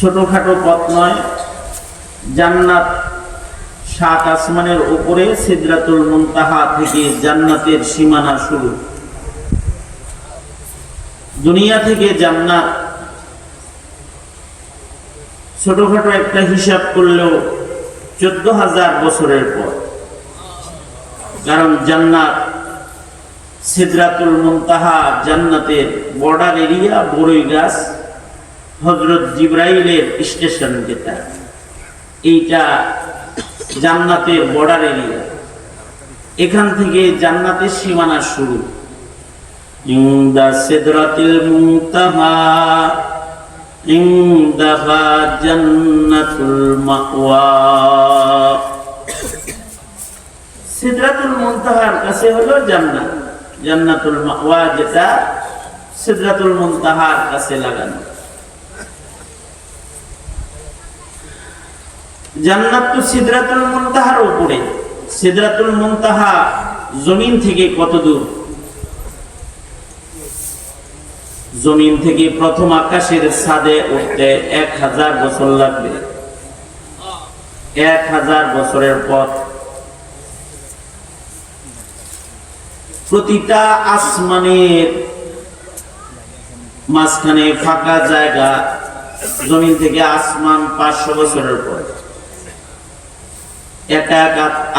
ছোটখাটো পথ নয়, জান্নাত 7 আসমানের উপরে, সিদরাতুল মুনতাহা থেকে জান্নাতের সীমানা শুরু। দুনিয়া থেকে জান্নাত ছোটখাটো একটা হিসাব করলেও 14,000 বছরের পর। কারণ জান্নাত, সিদরাতুল মুনতাহা জান্নাতের বর্ডার এরিয়া, বড়ই গাছ, হযরত জিবরাইলের স্টেশন যেটা, এইটা জান্নাতের বর্ডার এরিয়া। এখান থেকে জান্নাতের সীমানা শুরু। ইনদা সিদরাতুল মুনতাহা ইনদাহা জান্নাতুল মাওয়া। সিদরাতুল মুনতাহার কাছে হলো জান্নাত, জান্নাতুল মাওয়া যেটা সিদরাতুল মুনতাহার কাছে লাগানো। জান্নাত তো সিদরাতুল মুনতাহার উপরে। সিদরাতুল মুনতাহা জমিন থেকে কত দূর? জমিন থেকে প্রথম আকাশের ছাদে উঠতে 1000 বছর লাগবে। 1000 বছরের পথ। প্রতিটা আসমানের মাঝখানে ফাঁকা জায়গা, জমিন থেকে আসমান 500 বছরের পর। এক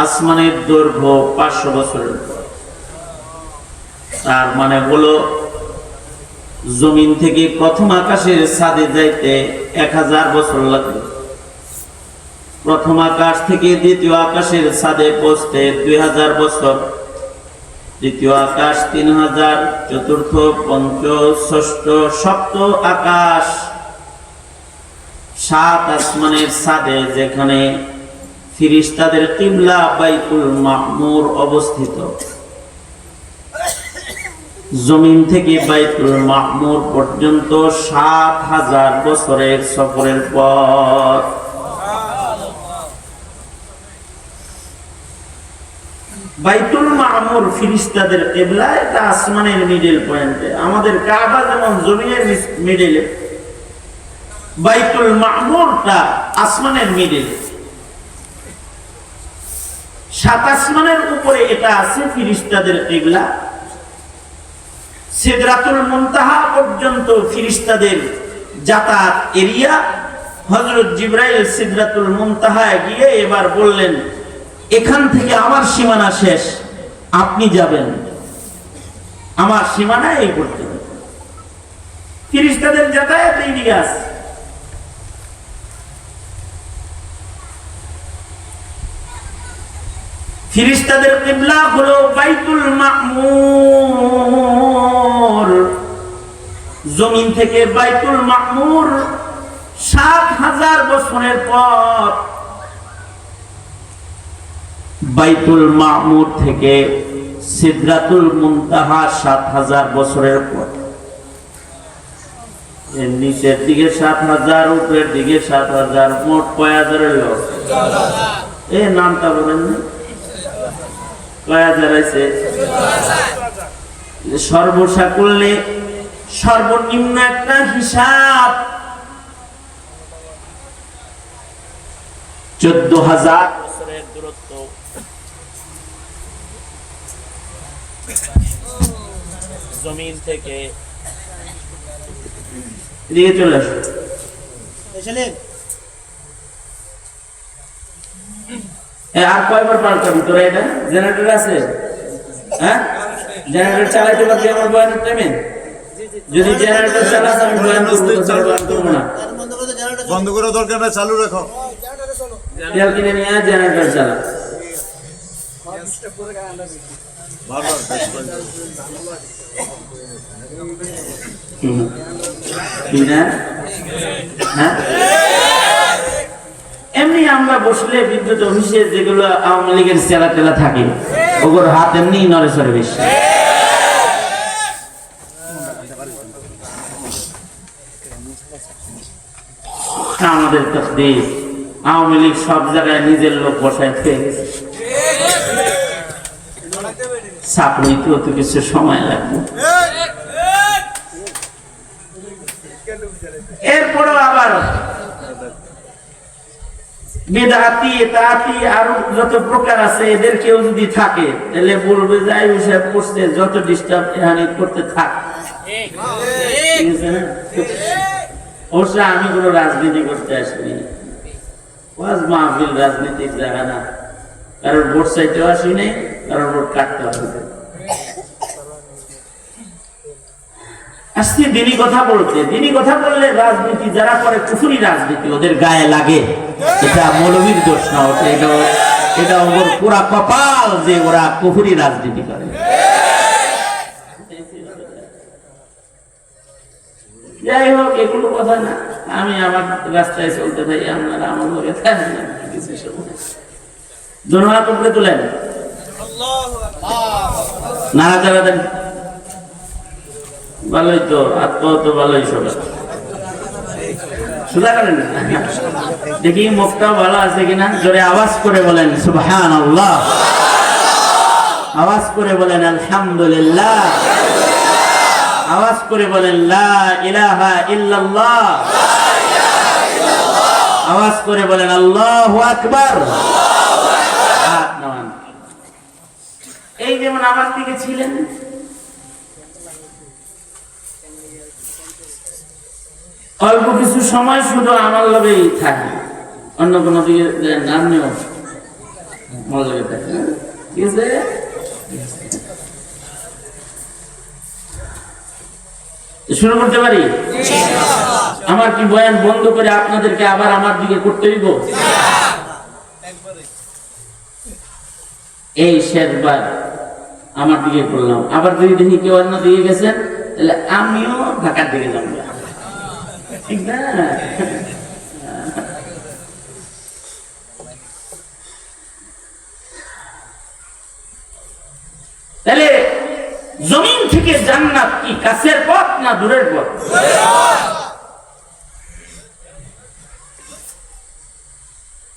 আসমানের দৈর্ঘ্য 500 বছরের পর। তার মানে হলো জমিন থেকে প্রথম আকাশের ছাদে যাইতে 1000 বছর লাগবে। প্রথম আকাশ থেকে দ্বিতীয় আকাশের ছাদে পৌঁছতে 2000 বছর। দ্বিতীয় আকাশ 3000, চতুর্থ, পঞ্চম, ষষ্ঠ, সপ্তম আকাশ, 7 আসমানের ছাদে যেখানে ফেরেশতাদের কিবলা বাইতুল মামুর অবস্থিত। জমিন থেকে বাইতুল মামুর পর্যন্ত 7000 বছরের সফরের পর। বাইতুল মামুর ফেরেশতাদের কিবলা, এটা আসমানের মিডল পয়েন্টে। আমাদের কাবা যেমন জমিনের মিডলে, বাইতুল মামুরটা আসমানের মিডলে। 7 আসমানের উপরে এটা আছে ফেরেশতাদের কিবলা। সিদরাতুল মুনতাহা পর্যন্ত ফেরেশতাদের যাতায়াত এরিয়া। হযরত জিবরাইল সিদরাতুল মুনতাহায় গিয়ে এবার বললেন, এখান থেকে আমার সীমানা শেষ, আপনি যাবেন, আমার সীমানা এই পর্যন্ত। ফেরেশতাদের যাতায়াত এরিয়া আছে। ফেরেশতাদের কিবলা হলো বাইতুল মামুর। জমিন থেকে বাইতুল মামুর 7000 বছরের পর। বাইতুল মামুর থেকে সিদরাতুল মুনতাহা 7000 বছরের পর। এর নিচের দিকে 7000, উপরের দিকে 7000, মোট কয় হাজারের লোক? এই নামটা বলেন না, কয় হাজার আছে? সর্বসা করলে সর্বনিম্ন একটা হিসাব 14000 বছরের দূরত্ব। জমিন থেকে এদিকে চলে আসো। আর কয়বার পাল্টাবি তোরা? এটা জেনারেটর আছে? হ্যাঁ, জেনারেটর চালাইতে পারবি আমার বয়ানের টাইমে? যদি জেনারেটর চালাস আমি বয়ান করবো না। বন্ধ করার দরকার না, চালু রাখো। তেল কিনে নিয়ে জেনারেটর চালা। এমনি আমরা বসলে বিদ্যুৎ অফিসে যেগুলো আওয়ামী লীগের চেলা টেলা থাকে, ওগুলোর হাত এমনি নড়ে চড়ে বেশি। আমাদের তসবিহ আওয়ামী লীগ সব জায়গায় নিজের লোক বসায় খেয়ে গেছে। চাকরিতেও তো কিছু সময় লাগবে। এরপরেও আবার বিদআতি তাআতি আর যত প্রকার আছে, এদের কেউ যদি থাকে তাহলে বলবে যে আইয়ুব সাহেব করতে যত ডিস্টার্ব এখানে করতে থাক। ঠিক আছে না? অবশ্য আমি কোনো রাজনীতি করতে আসিনি, ওয়াজ মাহফিল রাজনীতির জায়গা না। কারোর ভোট চাইতেও আসি নাই, কারোর ভোট কাটতেও আসি নাই। আসছি দিনই কথা বলতে। দিনই কথা বললে রাজনীতি যারা করে কুফরি রাজনীতি ওদের গায়ে লাগে, এটা মৌলবীর দোষ না, এটা ওর পুরা কপাল যে ওরা কুফরি রাজনীতি করে। যাই হোক, এগুলো কথা না, আমি আমার রাস্তায় চলতে থাকি, আপনারা আমার লোকে থাকেন না কিছু সময়। ধন্যবাদ উপরে তুলেন, নাড়াচাড়া দেন, ভালোই তো, আত্মা তো ভালোই সবাই সুদা করেন। দেখি মুখটাও ভালো আছে কিনা, জোরে আওয়াজ করে বলেন সুবহানাল্লাহ, আওয়াজ করে বলেন আলহামদুলিল্লাহ, আওয়াজ করে বলেন লা ইলাহা ইল্লাল্লাহ, আওয়াজ করে বলেন আল্লাহু আকবার। এই যেমন আমার দিকে ছিলেন, অল্প কিছু সময় শুধু আমার লগেই থাকে, অন্য কোনো দিকে নামনেও আমার লগে থাকে, ঠিক আছে? শুরু করতে পারি? আমার কি বয়ান বন্ধ করে আপনাদেরকে আবার আমার দিকে করতে দিব? এই শেষবার আমার দিকে করলাম, আবার যদি দেখি কেউ অন্য দিকে গেছেন তাহলে আমিও ঢাকার দিকে যাবো, ঠিক না? তাহলে জমিন থেকে জান্নাত কি কাছের পথ না দূরের পথ?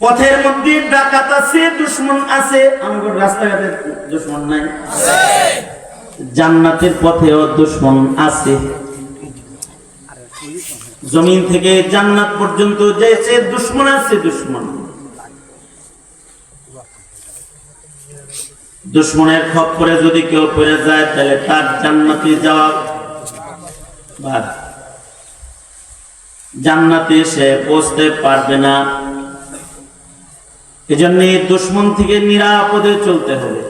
পথের মধ্যে ডাকাত আছে, দুশমন আছে, আমাদের রাস্তাঘাটের দুশমন নাই। জান্নাতের পথেও দুশমন আছে। জমিন থেকে জান্নাত পর্যন্ত যেছে দুশমন আছে, দুশমন। দুশমনের খপ্পরে যদি কেউ পড়ে যায় তাহলে তার জান্নাতে যাওয়া বাদ, জান্নাতে সে পৌঁছতে পারবে না। এজন্য দুশমন থেকে নিরাপদে চলতে হবে।